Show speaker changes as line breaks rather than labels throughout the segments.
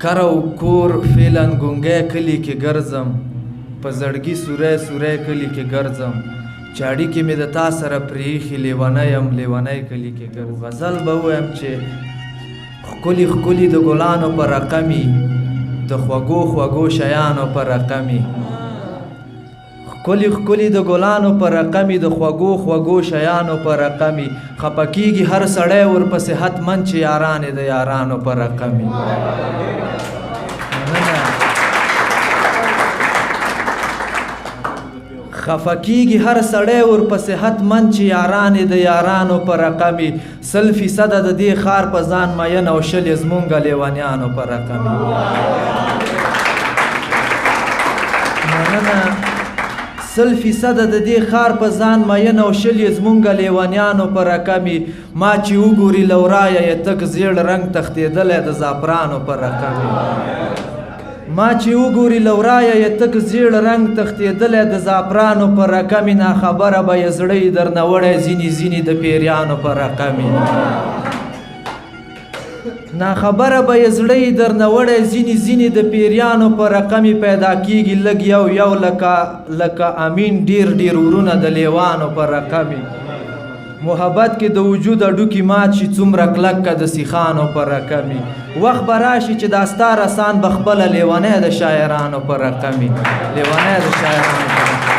کر او کور فعلا ګونګی کلي کې ګرځم په زړګي سوری سوری کلي کې ګرځم چې اړیکې مې د تا سره پرېښي لیونی یم لیونی کلي کې ګرځم غزل به ووایم چې ښکلي ښکلي د ګلانو په رقمي د خوږو خوږو شیانو په رقمي ښکلي ښکلي د ګلانو په رقمي د خوږو خوږو شیانو په رقمي خفه کېږي هر سړی ورپسې حتمن چې یاران یې د یارانو په رقمي خفه کېږي هر سړی ورپسې حتمن چې یاران یې د یارانو په رقمي 100% د دې ښار په ځان مین او 100 یې زمونږ لیونیانو په رقمي مننه 100% د دې ښار په ځان مین او 100 یې زمونږ لیونیانو په رقمي ما چې وګوري لورایه یې تک زیړ رنګ تښتېدلی د زعفرانو په رقمي ما چې وګوري لورایه یې تک زیړ رنګ تښتېدلی د زعفرانو په رقمي ناخبره به یې زړه یې درنه وړی ځینې ځینې د پیریانو په رقمي ناخبره به یې زړه یې درنه وړی ځینې ځینې د پیریانو په رقمي پیدا کېږي لږ یو یو لکه امین ډېر ډېر ورونه د لیوانو په رقمي محبت کې د وجود اډوکي مات شي څومره کلک که د سیخانو په رقمي وخت به راشي چې دا ستا رسان به خپله لیونی د شاعرانو په رقمي لیونی د شاعرانو په رقمي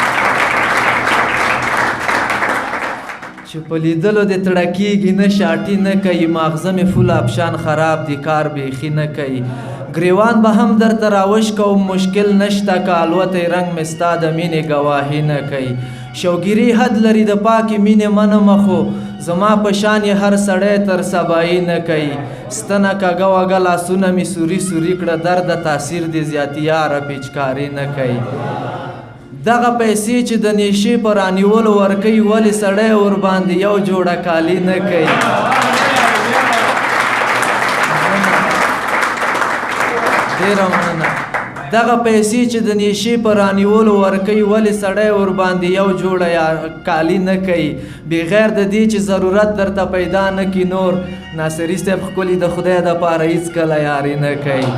چې په لیدلو دې تړه کېږي نه شاټي نه کوي ماغزه مې فول آپشان خراب دی کار بیخي نه کوي ګریوان به هم درته راوش کوم مشکل نشته که الوتی رنګ مې ستا د مینې ګواهي نه کوي شوګیري حد لري د پاکې مینې منمه خو زما په شان یې هر سړی تر سبایي نه کوي ستنه کږه وږه لاسونه مې سوري سوري کړه درد د تاثیر دې زیاتي یاره پیچکاري نه کوي دغه پیسې چې د نیشې په رانیولو ورکوي ولې سړی ورباندې یو جوړه کالي نه کوي ډېره مننه دغه پیسې چې د نیشې په رانیولو ورکوي ولې سړی ورباندې یو جوړه کالي نه کوي بغیر د دې چې ضرورت درته پیدا نه کړي نور ناصري صاحب ښکلي د خدای دپاره هېڅکله یاري نه کوي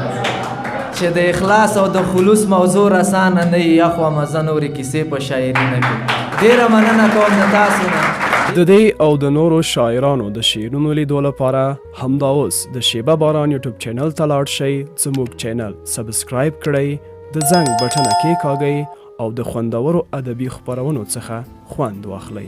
چې د اخلاص او د خلوص موضوع رسانه نه وي اخوا مزه نورې کیسې په شاعري نه کوي ډېره مننه کوم د تاسو نه
د دې او د نورو شاعرانو د شعرونو لیدو لپاره همدا اوس د شیبه باران یوټیوب چینل ته لاړ شئ زموږ چینل سبسکرایب کړئ د زنګ بټنه کېکاږئ او د خوندورو ادبي خپرونو څخه خوند واخلئ